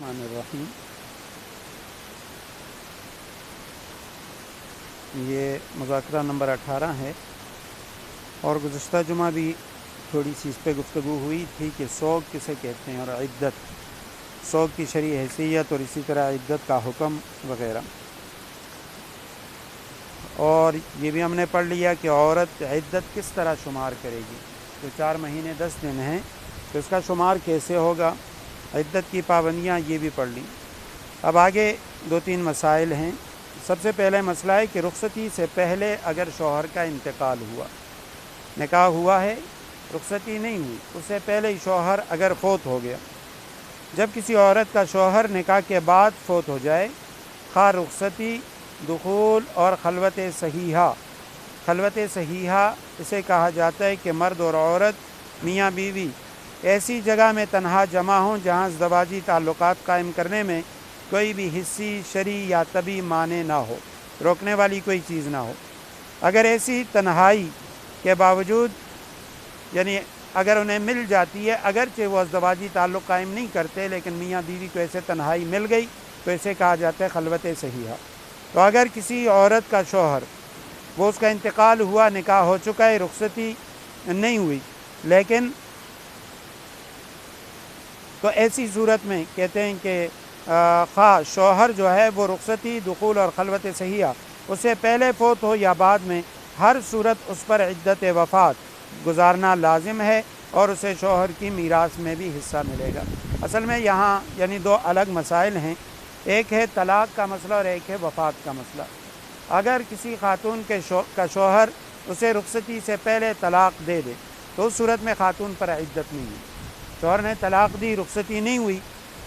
الرحمن الرحیم۔ یہ مذاکرہ نمبر 18 ہے، اور گزشتہ جمعہ بھی تھوڑی سی اس پہ گفتگو ہوئی تھی کہ سوگ کسے کہتے ہیں اور عدت، سوگ کی شرعی حیثیت اور اسی طرح عدت کا حکم وغیرہ۔ اور یہ بھی ہم نے پڑھ لیا کہ عورت عدت کس طرح شمار کرے گی، جو 4 مہینے 10 دن ہیں تو اس کا شمار کیسے ہوگا، عدت کی پابندیاں یہ بھی پڑھ لیں۔ اب آگے 2-3 مسائل ہیں۔ سب سے پہلے مسئلہ ہے کہ رخصتی سے پہلے اگر شوہر کا انتقال ہوا، نکاح ہوا ہے، رخصتی نہیں ہوئی، اس سے پہلے شوہر اگر فوت ہو گیا۔ جب کسی عورت کا شوہر نکاح کے بعد فوت ہو جائے، خواہ رخصتی، دخول اور خلوت صحیحہ، خلوت صحیحہ اسے کہا جاتا ہے کہ مرد اور عورت، میاں بیوی ایسی جگہ میں تنہا جمع ہوں جہاں ازدواجی تعلقات قائم کرنے میں کوئی بھی حسی، شرعی یا طبعی مانع نہ ہو، روکنے والی کوئی چیز نہ ہو۔ اگر ایسی تنہائی کے باوجود، یعنی اگر انہیں مل جاتی ہے، اگرچہ وہ ازدواجی تعلق قائم نہیں کرتے، لیکن میاں بیوی کو ایسے تنہائی مل گئی تو اسے کہا جاتا ہے خلوت صحیحہ۔ تو اگر کسی عورت کا شوہر، وہ اس کا انتقال ہوا، نکاح ہو چکا ہے، رخصتی نہیں ہوئی، لیکن تو ایسی صورت میں کہتے ہیں کہ خواہ شوہر جو ہے وہ رخصتی، دخول اور خلوت صحیحہ اس سے پہلے فوت ہو یا بعد میں، ہر صورت اس پر عدت وفات گزارنا لازم ہے، اور اسے شوہر کی میراث میں بھی حصہ ملے گا۔ اصل میں یہاں یعنی 2 الگ مسائل ہیں، ایک ہے طلاق کا مسئلہ اور ایک ہے وفات کا مسئلہ۔ اگر کسی خاتون کا شوہر اسے رخصتی سے پہلے طلاق دے دے تو اس صورت میں خاتون پر عدت نہیں ہے۔ شوہر نے طلاق دی، رخصتی نہیں ہوئی،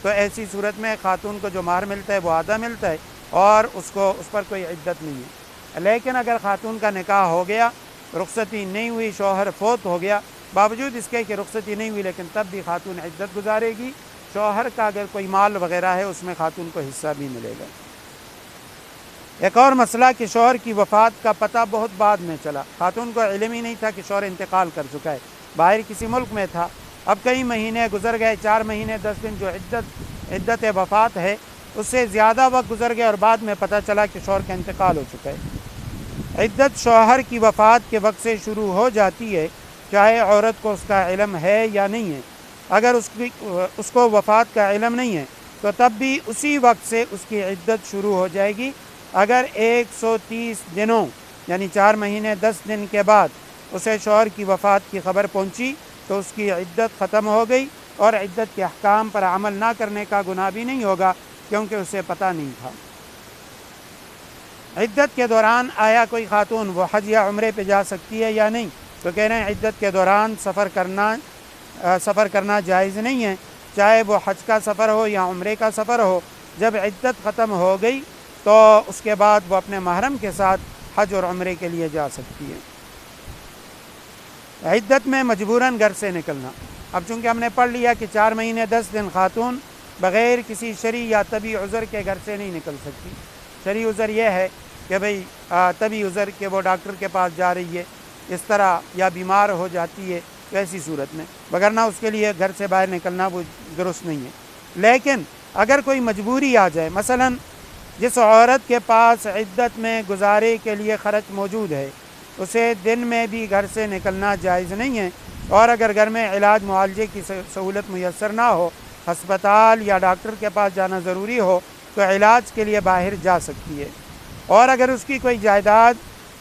تو ایسی صورت میں خاتون کو جو مہر ملتا ہے وہ آدھا ملتا ہے، اور اس پر کوئی عدت نہیں ہے۔ لیکن اگر خاتون کا نکاح ہو گیا، رخصتی نہیں ہوئی، شوہر فوت ہو گیا، باوجود اس کے کہ رخصتی نہیں ہوئی لیکن تب بھی خاتون عدت گزارے گی، شوہر کا اگر کوئی مال وغیرہ ہے اس میں خاتون کو حصہ بھی ملے گا۔ ایک اور مسئلہ کہ شوہر کی وفات کا پتہ بہت بعد میں چلا، خاتون کو علم ہی نہیں تھا کہ شوہر انتقال کر چکا ہے، باہر کسی ملک میں تھا، اب کئی مہینے گزر گئے، 4 مہینے 10 دن جو عدت وفات ہے اس سے زیادہ وقت گزر گئے، اور بعد میں پتہ چلا کہ شوہر کا انتقال ہو چکا ہے۔ عدت شوہر کی وفات کے وقت سے شروع ہو جاتی ہے، چاہے عورت کو اس کا علم ہے یا نہیں ہے۔ اگر اس کو وفات کا علم نہیں ہے تو تب بھی اسی وقت سے اس کی عدت شروع ہو جائے گی۔ اگر 130 دنوں یعنی 4 مہینے 10 دن کے بعد اسے شوہر کی وفات کی خبر پہنچی تو اس کی عدت ختم ہو گئی، اور عدت کے احکام پر عمل نہ کرنے کا گناہ بھی نہیں ہوگا کیونکہ اسے پتہ نہیں تھا۔ عدت کے دوران آیا کوئی خاتون وہ حج یا عمرے پہ جا سکتی ہے یا نہیں؟ تو کہہ رہے ہیں عدت کے دوران سفر کرنا جائز نہیں ہے، چاہے وہ حج کا سفر ہو یا عمرے کا سفر ہو۔ جب عدت ختم ہو گئی تو اس کے بعد وہ اپنے محرم کے ساتھ حج اور عمرے کے لیے جا سکتی ہے۔ عدت میں مجبوراً گھر سے نکلنا، اب چونکہ ہم نے پڑھ لیا کہ 4 مہینے 10 دن خاتون بغیر کسی شرعی یا طبی عذر کے گھر سے نہیں نکل سکتی۔ شرعی عذر یہ ہے کہ بھئی طبی عذر کہ وہ ڈاکٹر کے پاس جا رہی ہے اس طرح، یا بیمار ہو جاتی ہے، تو ایسی صورت میں وگرنہ اس کے لیے گھر سے باہر نکلنا وہ درست نہیں ہے۔ لیکن اگر کوئی مجبوری آ جائے، مثلاً جس عورت کے پاس عدت میں گزارے کے لیے خرچ موجود ہے، اسے دن میں بھی گھر سے نکلنا جائز نہیں ہے، اور اگر گھر میں علاج معالجے کی سہولت میسر نہ ہو، ہسپتال یا ڈاکٹر کے پاس جانا ضروری ہو، تو علاج کے لیے باہر جا سکتی ہے۔ اور اگر اس کی کوئی جائیداد،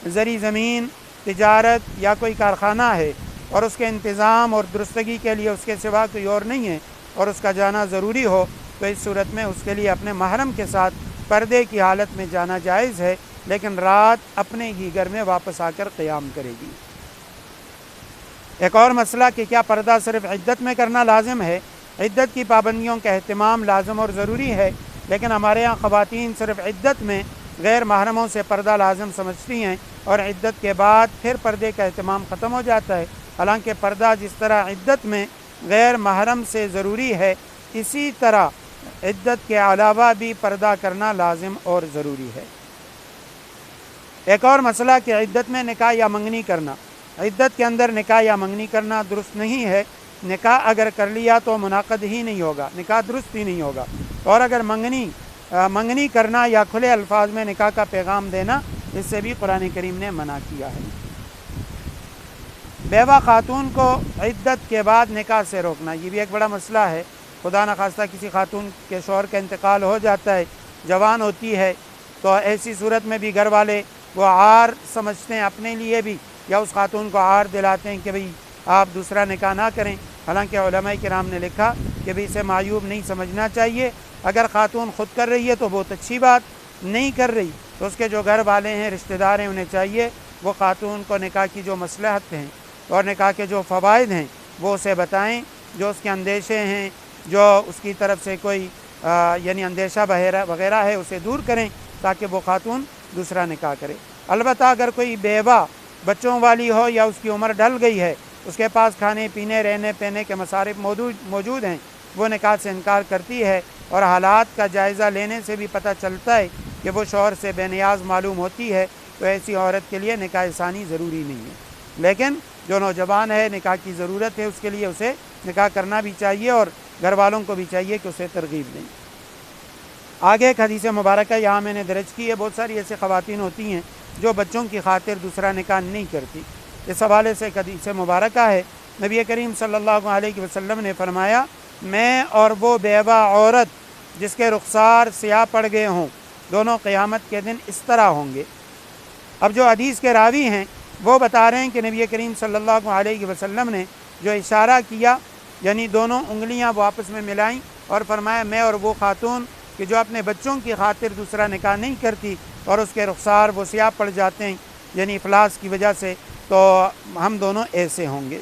زرعی زمین، تجارت یا کوئی کارخانہ ہے، اور اس کے انتظام اور درستگی کے لیے اس کے سوا کوئی اور نہیں ہے، اور اس کا جانا ضروری ہو، تو اس صورت میں اس کے لیے اپنے محرم کے ساتھ پردے کی حالت میں جانا جائز ہے، لیکن رات اپنے ہی گھر میں واپس آ کر قیام کرے گی۔ ایک اور مسئلہ کہ کیا پردہ صرف عدت میں کرنا لازم ہے؟ عدت کی پابندیوں کا اہتمام لازم اور ضروری ہے، لیکن ہمارے ہاں خواتین صرف عدت میں غیر محرموں سے پردہ لازم سمجھتی ہیں، اور عدت کے بعد پھر پردے کا اہتمام ختم ہو جاتا ہے۔ حالانکہ پردہ جس طرح عدت میں غیر محرم سے ضروری ہے، اسی طرح عدت کے علاوہ بھی پردہ کرنا لازم اور ضروری ہے۔ ایک اور مسئلہ کہ عدت میں نکاح یا منگنی کرنا، عدت کے اندر نکاح یا منگنی کرنا درست نہیں ہے۔ نکاح اگر کر لیا تو منعقد ہی نہیں ہوگا، نکاح درست ہی نہیں ہوگا۔ اور اگر منگنی کرنا یا کھلے الفاظ میں نکاح کا پیغام دینا، اس سے بھی قرآن کریم نے منع کیا ہے۔ بیوہ خاتون کو عدت کے بعد نکاح سے روکنا، یہ بھی ایک بڑا مسئلہ ہے۔ خدا نخواستہ کسی خاتون کے شوہر کا انتقال ہو جاتا ہے، جوان ہوتی ہے، تو ایسی صورت میں بھی گھر والے وہ عار سمجھتے ہیں اپنے لیے بھی، یا اس خاتون کو عار دلاتے ہیں کہ بھئی آپ دوسرا نکاح نہ کریں۔ حالانکہ علماء کرام نے لکھا کہ بھی اسے معیوب نہیں سمجھنا چاہیے۔ اگر خاتون خود کر رہی ہے تو بہت اچھی بات، نہیں کر رہی تو اس کے جو گھر والے ہیں، رشتہ دار ہیں، انہیں چاہیے وہ خاتون کو نکاح کی جو مصلحت ہیں اور نکاح کے جو فوائد ہیں وہ اسے بتائیں، جو اس کے اندیشے ہیں، جو اس کی طرف سے کوئی یعنی اندیشہ وغیرہ ہے، اسے دور کریں تاکہ وہ خاتون دوسرا نکاح کرے۔ البتہ اگر کوئی بیوہ بچوں والی ہو یا اس کی عمر ڈھل گئی ہے، اس کے پاس کھانے پینے رہنے پینے کے مصارف موجود ہیں، وہ نکاح سے انکار کرتی ہے اور حالات کا جائزہ لینے سے بھی پتہ چلتا ہے کہ وہ شوہر سے بے نیاز معلوم ہوتی ہے، تو ایسی عورت کے لیے نکاح ثانی ضروری نہیں ہے۔ لیکن جو نوجوان ہے، نکاح کی ضرورت ہے، اس کے لیے اسے نکاح کرنا بھی چاہیے اور گھر والوں کو بھی چاہیے کہ اسے ترغیب دیں۔ آگے ایک حدیث مبارکہ یہاں میں نے درج کی ہے۔ بہت ساری ایسی خواتین ہوتی ہیں جو بچوں کی خاطر دوسرا نکاح نہیں کرتی۔ اس حوالے سے ایک حدیث مبارکہ ہے، نبی کریم صلی اللہ علیہ وسلم نے فرمایا، میں اور وہ بیوہ عورت جس کے رخسار سیاہ پڑ گئے ہوں، دونوں قیامت کے دن اس طرح ہوں گے۔ اب جو حدیث کے راوی ہیں وہ بتا رہے ہیں کہ نبی کریم صلی اللہ علیہ وسلم نے جو اشارہ کیا، یعنی دونوں انگلیاں وہ آپس میں ملائیں اور فرمایا، میں اور وہ خاتون کہ جو اپنے بچوں کی خاطر دوسرا نکاح نہیں کرتی اور اس کے رخسار وہ سیاہ پڑ جاتے ہیں یعنی افلاس کی وجہ سے، تو ہم دونوں ایسے ہوں گے۔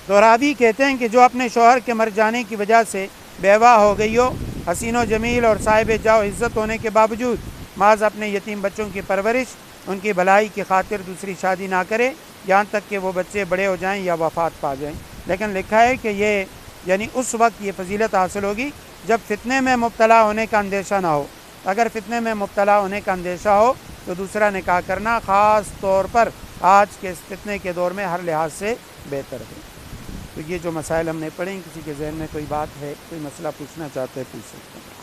تو راوی کہتے ہیں کہ جو اپنے شوہر کے مر جانے کی وجہ سے بیوہ ہو گئی ہو، حسین و جمیل اور صاحب جاہ و عزت ہونے کے باوجود محض اپنے یتیم بچوں کی پرورش، ان کی بھلائی کی خاطر دوسری شادی نہ کرے، یہاں تک کہ وہ بچے بڑے ہو جائیں یا وفات پا جائیں۔ لیکن لکھا ہے کہ یہ یعنی اس وقت یہ فضیلت حاصل ہوگی جب فتنے میں مبتلا ہونے کا اندیشہ نہ ہو۔ اگر فتنے میں مبتلا ہونے کا اندیشہ ہو تو دوسرا نکاح کرنا خاص طور پر آج کے اس فتنے کے دور میں ہر لحاظ سے بہتر ہے۔ تو یہ جو مسائل ہم نے پڑھیں، کسی کے ذہن میں کوئی بات ہے، کوئی مسئلہ پوچھنا چاہتے ہیں پوچھ سکتے ہیں۔